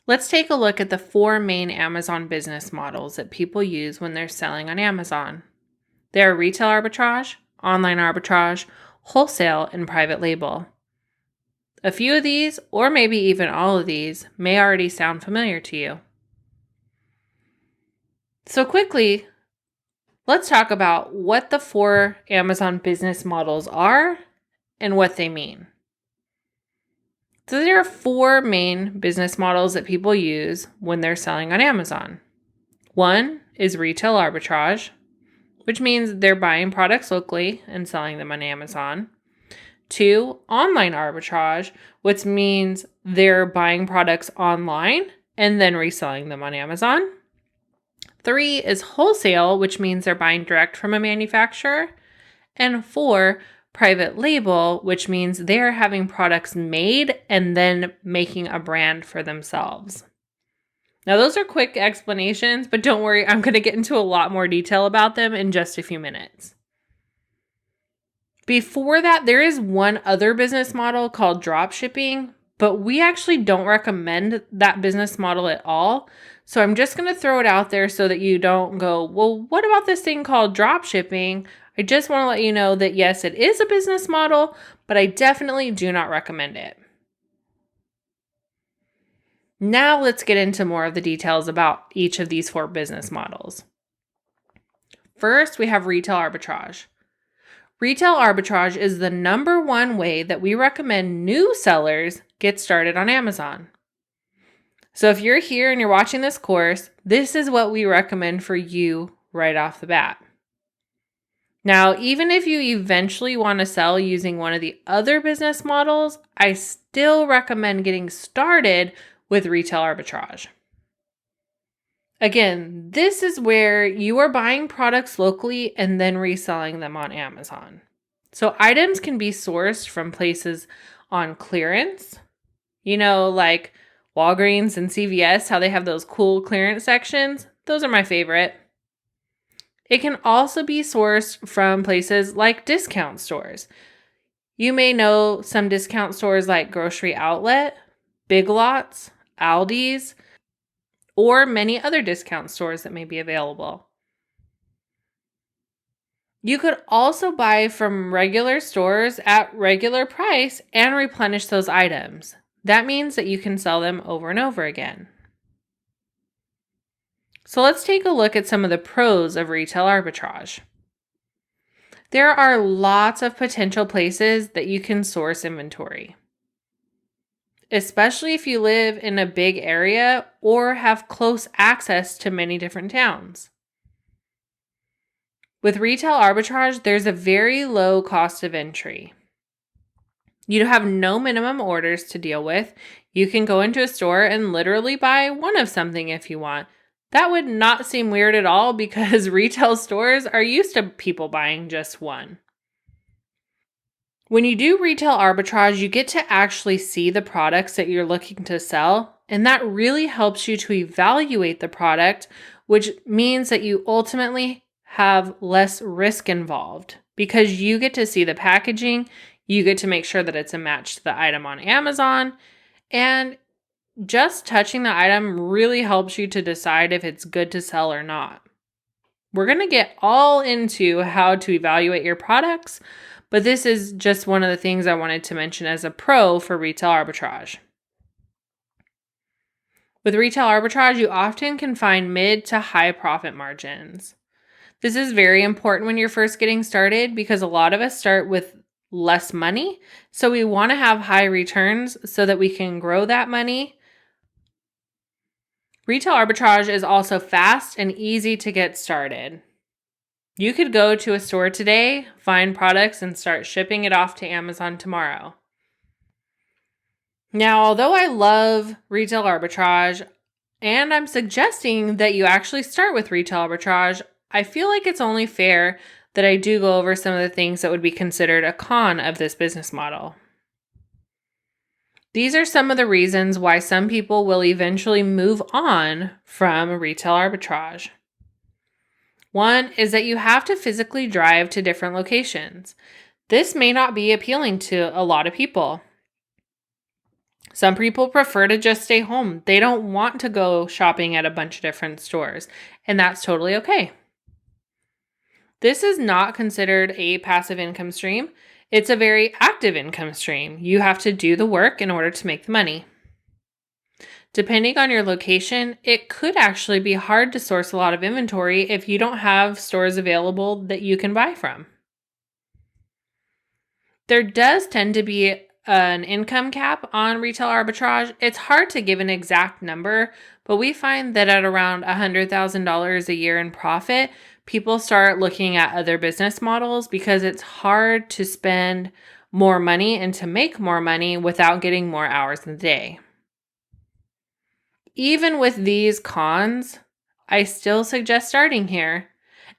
Let's take a look at the 4 main Amazon business models that people use when they're selling on Amazon. They are retail arbitrage, online arbitrage, wholesale, and private label. A few of these, or maybe even all of these, may already sound familiar to you. So quickly, let's talk about what the 4 Amazon business models are and what they mean. So there are 4 main business models that people use when they're selling on Amazon. One is retail arbitrage, which means they're buying products locally and selling them on Amazon. 2, online arbitrage, which means they're buying products online and then reselling them on Amazon. 3 is wholesale, which means they're buying direct from a manufacturer. And 4, private label, which means they're having products made and then making a brand for themselves. Now, those are quick explanations, but don't worry, I'm going to get into a lot more detail about them in just a few minutes. Before that, there is one other business model called drop shipping, but we actually don't recommend that business model at all. So I'm just going to throw it out there so that you don't go, well, what about this thing called drop shipping? I just want to let you know that yes, it is a business model, but I definitely do not recommend it. Now let's get into more of the details about each of these 4 business models. First, we have retail arbitrage. Retail arbitrage is the number one way that we recommend new sellers get started on Amazon. So if you're here and you're watching this course, this is what we recommend for you right off the bat. Now, even if you eventually want to sell using one of the other business models, I still recommend getting started with retail arbitrage. Again, this is where you are buying products locally and then reselling them on Amazon. So items can be sourced from places on clearance, like Walgreens and CVS, how they have those cool clearance sections. Those are my favorite. It can also be sourced from places like discount stores. You may know some discount stores like Grocery Outlet, Big Lots, Aldi's, or many other discount stores that may be available. You could also buy from regular stores at regular price and replenish those items. That means that you can sell them over and over again. So let's take a look at some of the pros of retail arbitrage. There are lots of potential places that you can source inventory, especially if you live in a big area or have close access to many different towns. With retail arbitrage, there's a very low cost of entry. You have no minimum orders to deal with. You can go into a store and literally buy one of something if you want. That would not seem weird at all because retail stores are used to people buying just one. When you do retail arbitrage, you get to actually see the products that you're looking to sell, and that really helps you to evaluate the product, which means that you ultimately have less risk involved because you get to see the packaging, you get to make sure that it's a match to the item on Amazon, and just touching the item really helps you to decide if it's good to sell or not. We're going to get all into how to evaluate your products, but this is just one of the things I wanted to mention as a pro for retail arbitrage. With retail arbitrage, you often can find mid to high profit margins. This is very important when you're first getting started because a lot of us start with less money. So we want to have high returns so that we can grow that money. Retail arbitrage is also fast and easy to get started. You could go to a store today, find products, and start shipping it off to Amazon tomorrow. Now, although I love retail arbitrage, and I'm suggesting that you actually start with retail arbitrage, I feel like it's only fair that I do go over some of the things that would be considered a con of this business model. These are some of the reasons why some people will eventually move on from retail arbitrage. One is that you have to physically drive to different locations. This may not be appealing to a lot of people. Some people prefer to just stay home. They don't want to go shopping at a bunch of different stores, and that's totally okay. This is not considered a passive income stream. It's a very active income stream. You have to do the work in order to make the money. Depending on your location, it could actually be hard to source a lot of inventory if you don't have stores available that you can buy from. There does tend to be an income cap on retail arbitrage. It's hard to give an exact number, but we find that at around $100,000 a year in profit, people start looking at other business models because it's hard to spend more money and to make more money without getting more hours in the day. Even with these cons, I still suggest starting here,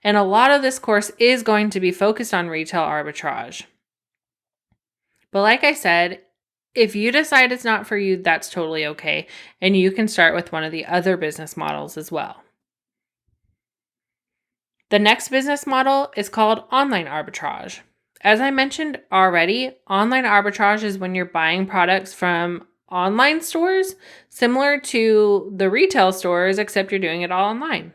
and a lot of this course is going to be focused on retail arbitrage. But like I said, if you decide it's not for you, that's totally okay, and you can start with one of the other business models as well. The next business model is called online arbitrage. As I mentioned already, online arbitrage is when you're buying products from online stores, similar to the retail stores, except you're doing it all online.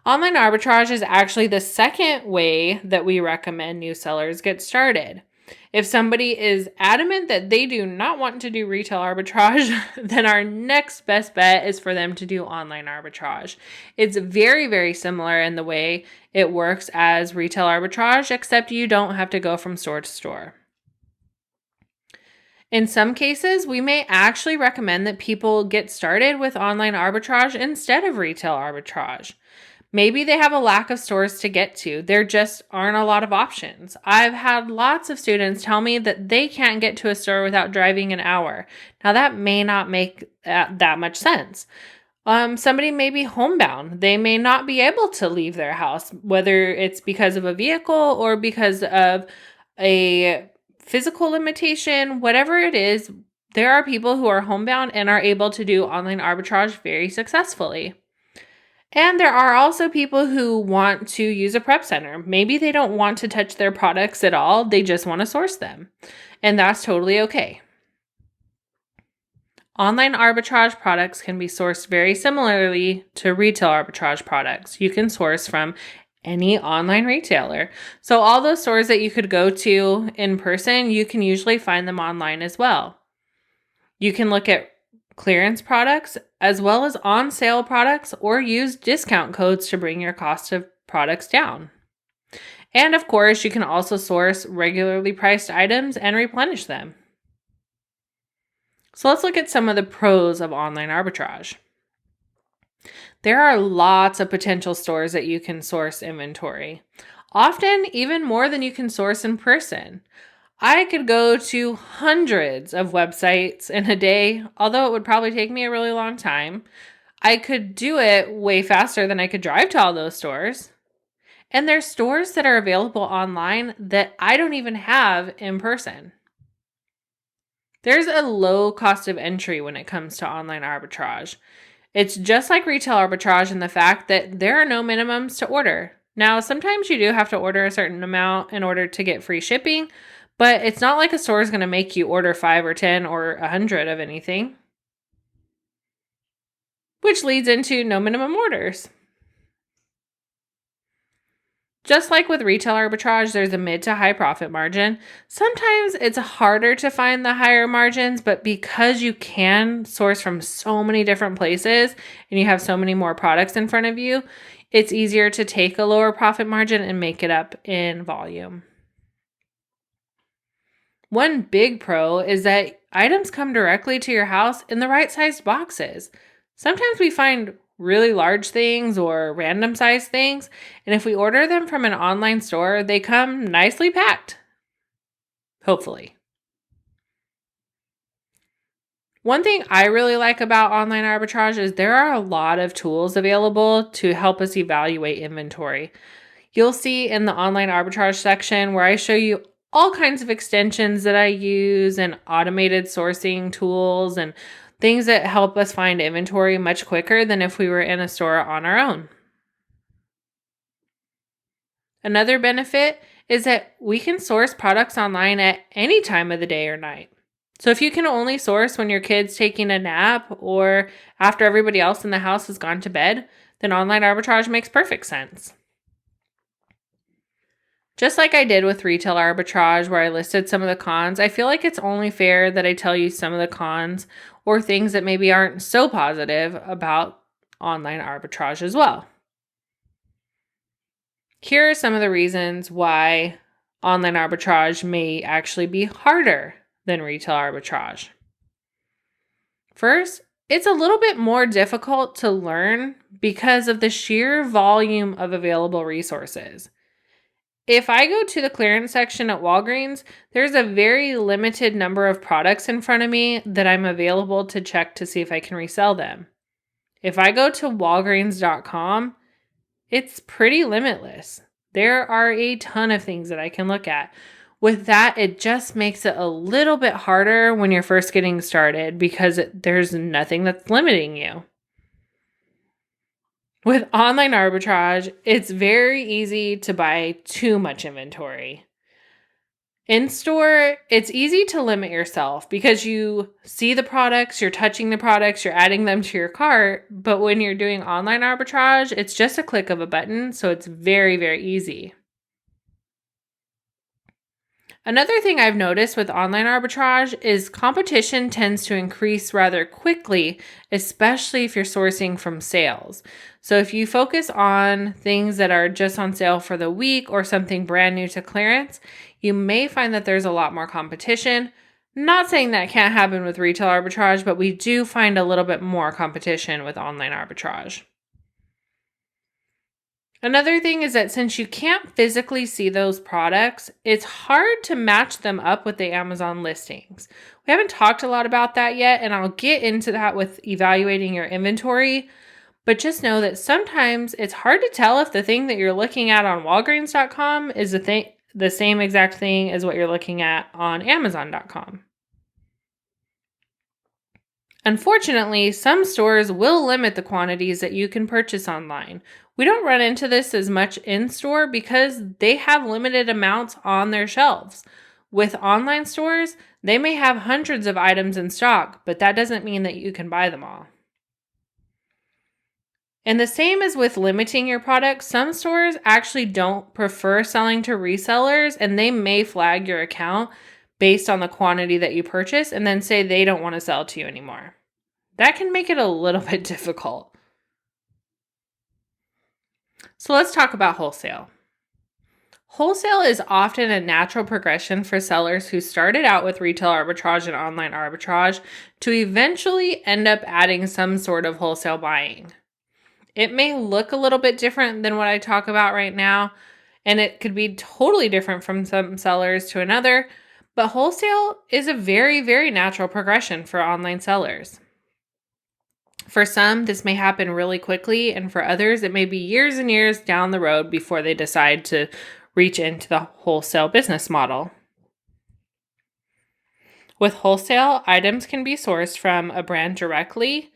Online arbitrage is actually the second way that we recommend new sellers get started. If somebody is adamant that they do not want to do retail arbitrage, then our next best bet is for them to do online arbitrage. It's very, very similar in the way it works as retail arbitrage, except you don't have to go from store to store. In some cases, we may actually recommend that people get started with online arbitrage instead of retail arbitrage. Maybe they have a lack of stores to get to. There just aren't a lot of options. I've had lots of students tell me that they can't get to a store without driving an hour. Now, that may not make that much sense. Somebody may be homebound. They may not be able to leave their house, whether it's because of a vehicle or because of a physical limitation, whatever it is. There are people who are homebound and are able to do online arbitrage very successfully. And there are also people who want to use a prep center. Maybe they don't want to touch their products at all. They just want to source them. And that's totally okay. Online arbitrage products can be sourced very similarly to retail arbitrage products. You can source from any online retailer. So all those stores that you could go to in person, you can usually find them online as well. You can look at clearance products as well as on sale products or use discount codes to bring your cost of products down. And of course, you can also source regularly priced items and replenish them. So let's look at some of the pros of online arbitrage. There are lots of potential stores that you can source inventory, often even more than you can source in person. I could go to hundreds of websites in a day, although it would probably take me a really long time. I could do it way faster than I could drive to all those stores. And there's stores that are available online that I don't even have in person. There's a low cost of entry when it comes to online arbitrage. It's just like retail arbitrage in the fact that there are no minimums to order. Now, sometimes you do have to order a certain amount in order to get free shipping, but it's not like a store is going to make you order 5 or 10 or 100 of anything, which leads into no minimum orders. Just like with retail arbitrage, there's a mid to high profit margin. Sometimes it's harder to find the higher margins, but because you can source from so many different places and you have so many more products in front of you, it's easier to take a lower profit margin and make it up in volume. One big pro is that items come directly to your house in the right sized boxes. Sometimes we find really large things or random size things, and if we order them from an online store, they come nicely packed. Hopefully. One thing I really like about online arbitrage is there are a lot of tools available to help us evaluate inventory. You'll see in the online arbitrage section where I show you all kinds of extensions that I use and automated sourcing tools and things that help us find inventory much quicker than if we were in a store on our own. Another benefit is that we can source products online at any time of the day or night. So if you can only source when your kid's taking a nap or after everybody else in the house has gone to bed, then online arbitrage makes perfect sense. Just like I did with retail arbitrage, where I listed some of the cons, I feel like it's only fair that I tell you some of the cons or things that maybe aren't so positive about online arbitrage as well. Here are some of the reasons why online arbitrage may actually be harder than retail arbitrage. First, it's a little bit more difficult to learn because of the sheer volume of available resources. If I go to the clearance section at Walgreens, there's a very limited number of products in front of me that I'm available to check to see if I can resell them. If I go to walgreens.com, it's pretty limitless. There are a ton of things that I can look at. With that, it just makes it a little bit harder when you're first getting started because there's nothing that's limiting you. With online arbitrage, it's very easy to buy too much inventory. In store, it's easy to limit yourself because you see the products, you're touching the products, you're adding them to your cart. But when you're doing online arbitrage, it's just a click of a button, so it's very, very easy. Another thing I've noticed with online arbitrage is competition tends to increase rather quickly, especially if you're sourcing from sales. So if you focus on things that are just on sale for the week or something brand new to clearance, you may find that there's a lot more competition. Not saying that can't happen with retail arbitrage, but we do find a little bit more competition with online arbitrage. Another thing is that since you can't physically see those products, it's hard to match them up with the Amazon listings. We haven't talked a lot about that yet, and I'll get into that with evaluating your inventory. But just know that sometimes it's hard to tell if the thing that you're looking at on Walgreens.com is the same exact thing as what you're looking at on Amazon.com. Unfortunately, some stores will limit the quantities that you can purchase online. We don't run into this as much in store because they have limited amounts on their shelves. With online stores, they may have hundreds of items in stock, but that doesn't mean that you can buy them all. And the same as with limiting your products, some stores actually don't prefer selling to resellers, and they may flag your account based on the quantity that you purchase and then say they don't want to sell to you anymore. That can make it a little bit difficult. So let's talk about wholesale. Wholesale is often a natural progression for sellers who started out with retail arbitrage and online arbitrage to eventually end up adding some sort of wholesale buying. It may look a little bit different than what I talk about right now, and it could be totally different from some sellers to another, but wholesale is a very, very natural progression for online sellers. For some, this may happen really quickly, and for others, it may be years and years down the road before they decide to reach into the wholesale business model. With wholesale, items can be sourced from a brand directly.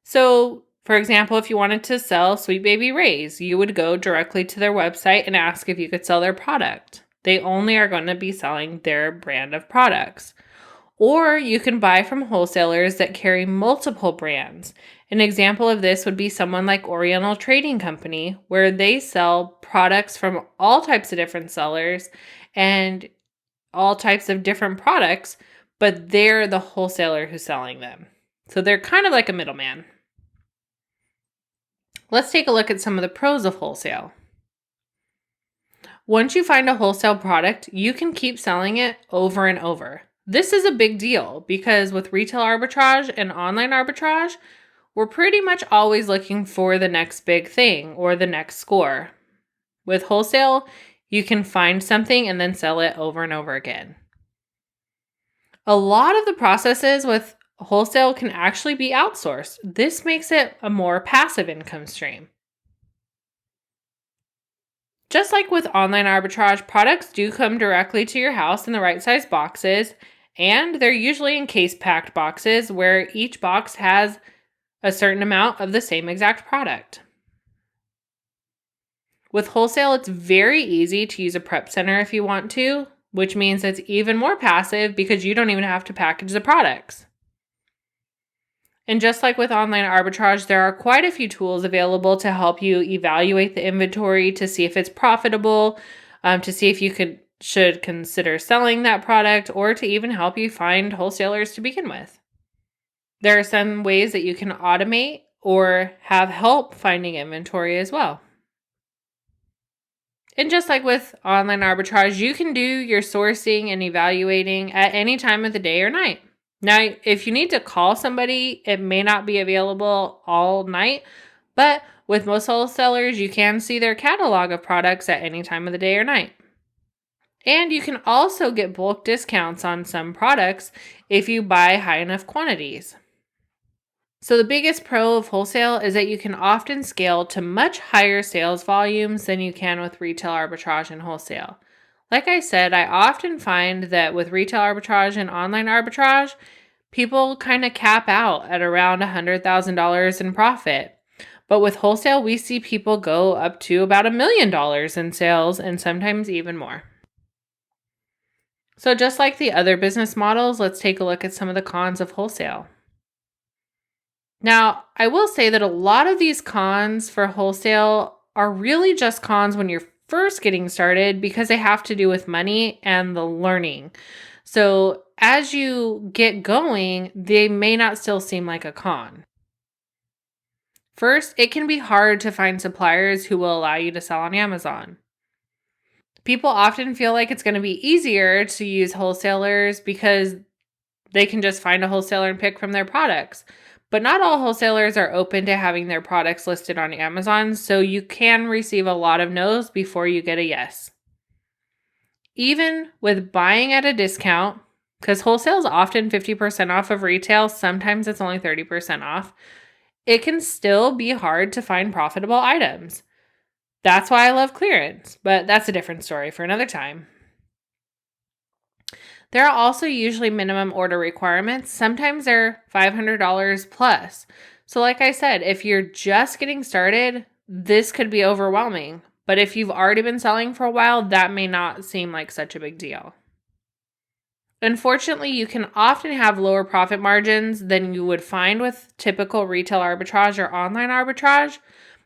So, for example, if you wanted to sell Sweet Baby Ray's, you would go directly to their website and ask if you could sell their product. They only are going to be selling their brand of products. Or you can buy from wholesalers that carry multiple brands. An example of this would be someone like Oriental Trading Company, where they sell products from all types of different sellers and all types of different products, but they're the wholesaler who's selling them. So they're kind of like a middleman. Let's take a look at some of the pros of wholesale. Once you find a wholesale product, you can keep selling it over and over. This is a big deal because with retail arbitrage and online arbitrage, we're pretty much always looking for the next big thing or the next score. With wholesale, you can find something and then sell it over and over again. A lot of the processes with wholesale can actually be outsourced. This makes it a more passive income stream. Just like with online arbitrage, products do come directly to your house in the right size boxes, and they're usually in case-packed boxes where each box has a certain amount of the same exact product. With wholesale, it's very easy to use a prep center if you want to. which means it's even more passive because you don't even have to package the products. And just like with online arbitrage, there are quite a few tools available to help you evaluate the inventory to see if it's profitable, to see if you should consider selling that product, or to even help you find wholesalers to begin with. There are some ways that you can automate or have help finding inventory as well. And just like with online arbitrage, you can do your sourcing and evaluating at any time of the day or night. Now, if you need to call somebody, it may not be available all night, but with most wholesalers, you can see their catalog of products at any time of the day or night. And you can also get bulk discounts on some products if you buy high enough quantities. So the biggest pro of wholesale is that you can often scale to much higher sales volumes than you can with retail arbitrage and wholesale. Like I said, I often find that with retail arbitrage and online arbitrage, people kind of cap out at around $100,000 in profit. But with wholesale, we see people go up to about $1 million in sales and sometimes even more. So just like the other business models, let's take a look at some of the cons of wholesale. Now, I will say that a lot of these cons for wholesale are really just cons when you're first getting started because they have to do with money and the learning. So as you get going, they may not still seem like a con. First, it can be hard to find suppliers who will allow you to sell on Amazon. People often feel like it's going to be easier to use wholesalers because they can just find a wholesaler and pick from their products. But not all wholesalers are open to having their products listed on Amazon, so you can receive a lot of no's before you get a yes. Even with buying at a discount, because wholesale is often 50% off of retail, sometimes it's only 30% off, it can still be hard to find profitable items. That's why I love clearance, but that's a different story for another time. There are also usually minimum order requirements. Sometimes they're $500 plus. So like I said, if you're just getting started, this could be overwhelming. But if you've already been selling for a while, that may not seem like such a big deal. Unfortunately, you can often have lower profit margins than you would find with typical retail arbitrage or online arbitrage.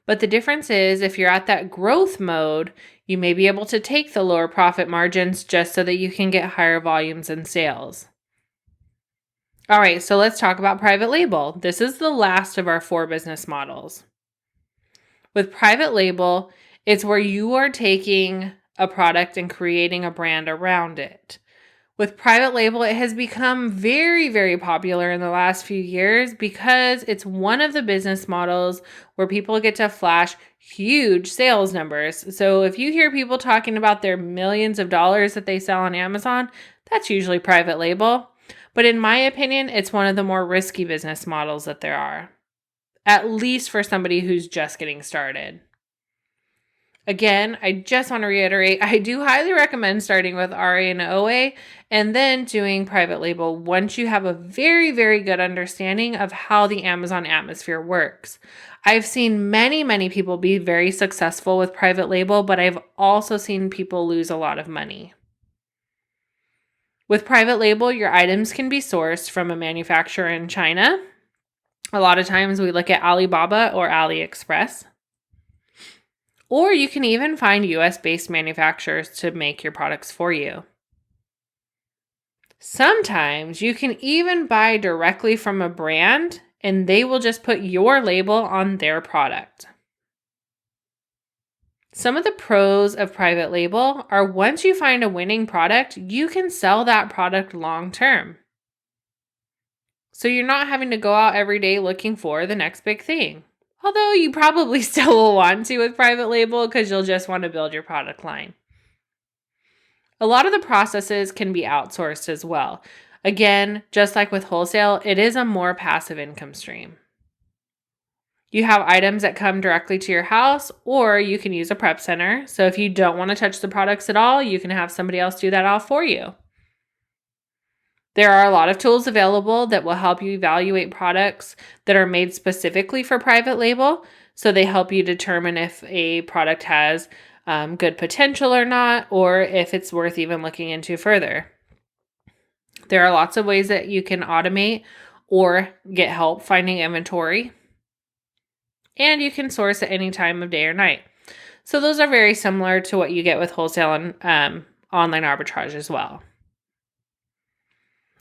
But the difference is if you're at that growth mode, you may be able to take the lower profit margins just so that you can get higher volumes in sales. All right, so let's talk about private label. This is the last of our 4 business models. With private label, it's where you are taking a product and creating a brand around it. With private label, it has become very, very popular in the last few years because it's one of the business models where people get to flash huge sales numbers. So if you hear people talking about their millions of dollars that they sell on Amazon, that's usually private label. But in my opinion, it's one of the more risky business models that there are, at least for somebody who's just getting started. Again, I just want to reiterate, I do highly recommend starting with RA and OA and then doing private label once you have a very, very good understanding of how the Amazon atmosphere works. I've seen many, many people be very successful with private label, but I've also seen people lose a lot of money. With private label, your items can be sourced from a manufacturer in China. A lot of times we look at Alibaba or AliExpress. Or you can even find US-based manufacturers to make your products for you. Sometimes you can even buy directly from a brand and they will just put your label on their product. Some of the pros of private label are once you find a winning product, you can sell that product long term. So you're not having to go out every day looking for the next big thing. Although you probably still will want to with private label because you'll just want to build your product line. A lot of the processes can be outsourced as well. Again, just like with wholesale, it is a more passive income stream. You have items that come directly to your house, or you can use a prep center. So if you don't want to touch the products at all, you can have somebody else do that all for you. There are a lot of tools available that will help you evaluate products that are made specifically for private label. So they help you determine if a product has good potential or not, or if it's worth even looking into further. There are lots of ways that you can automate or get help finding inventory, and you can source at any time of day or night. So those are very similar to what you get with wholesale and online arbitrage as well.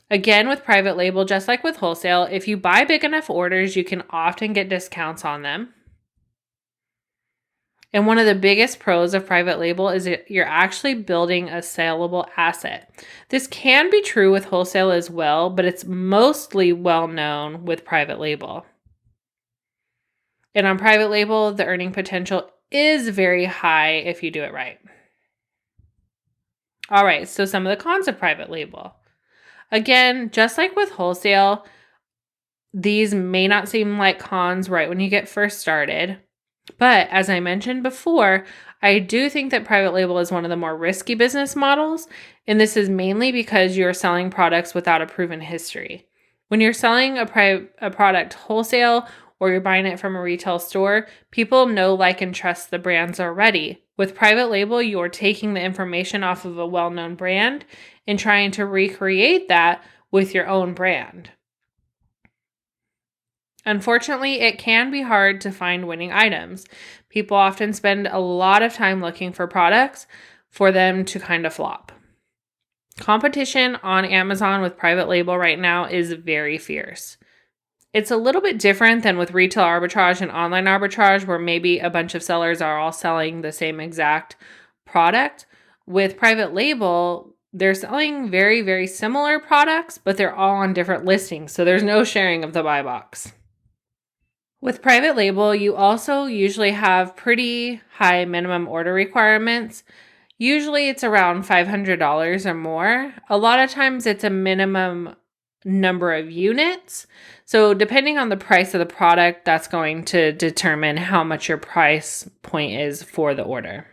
Again, with private label, just like with wholesale, if you buy big enough orders, you can often get discounts on them. And one of the biggest pros of private label is that you're actually building a saleable asset. This can be true with wholesale as well, but it's mostly well known with private label. And on private label, the earning potential is very high if you do it right. All right, so some of the cons of private label. Again, just like with wholesale, these may not seem like cons right when you get first started. But as I mentioned before, I do think that private label is one of the more risky business models, and this is mainly because you're selling products without a proven history. When you're selling a product wholesale or you're buying it from a retail store, people know, like, and trust the brands already. With private label, you're taking the information off of a well-known brand and trying to recreate that with your own brand. Unfortunately, it can be hard to find winning items. People often spend a lot of time looking for products for them to kind of flop. Competition on Amazon with private label right now is very fierce. It's a little bit different than with retail arbitrage and online arbitrage, where maybe a bunch of sellers are all selling the same exact product. With private label, they're selling very, very similar products, but they're all on different listings, so there's no sharing of the buy box. With private label, you also usually have pretty high minimum order requirements. Usually it's around $500 or more. A lot of times it's a minimum number of units. So depending on the price of the product, that's going to determine how much your price point is for the order.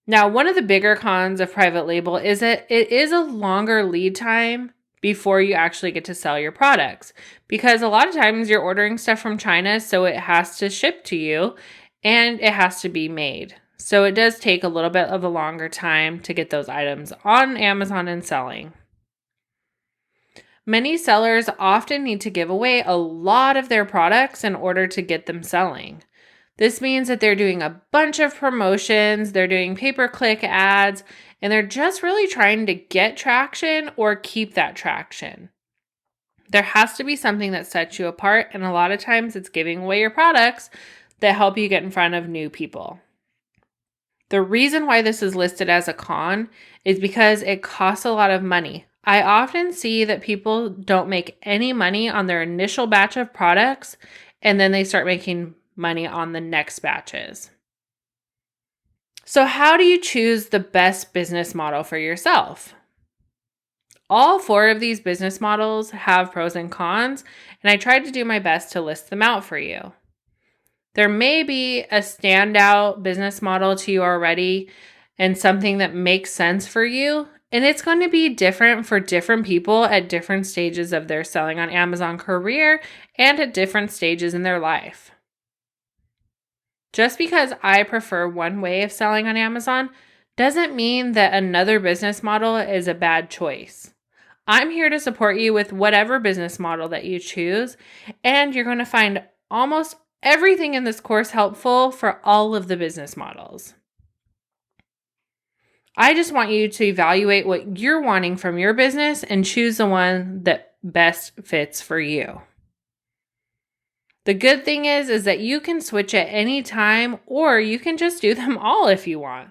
Now, one of the bigger cons of private label is that it is a longer lead time before you actually get to sell your products, because a lot of times you're ordering stuff from China, so it has to ship to you and it has to be made. So it does take a little bit of a longer time to get those items on Amazon and selling. Many sellers often need to give away a lot of their products in order to get them selling. This means that they're doing a bunch of promotions, they're doing pay-per-click ads, and they're just really trying to get traction or keep that traction. There has to be something that sets you apart, and a lot of times it's giving away your products that help you get in front of new people. The reason why this is listed as a con is because it costs a lot of money. I often see that people don't make any money on their initial batch of products, and then they start making money on the next batches. So how do you choose the best business model for yourself? All 4 of these business models have pros and cons, and I tried to do my best to list them out for you. There may be a standout business model to you already and something that makes sense for you, and it's going to be different for different people at different stages of their selling on Amazon career and at different stages in their life. Just because I prefer one way of selling on Amazon doesn't mean that another business model is a bad choice. I'm here to support you with whatever business model that you choose, and you're going to find almost everything in this course helpful for all of the business models. I just want you to evaluate what you're wanting from your business and choose the one that best fits for you. The good thing is that you can switch at any time, or you can just do them all if you want.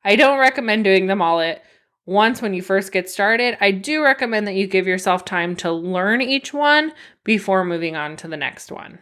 I don't recommend doing them all at once when you first get started. I do recommend that you give yourself time to learn each one before moving on to the next one.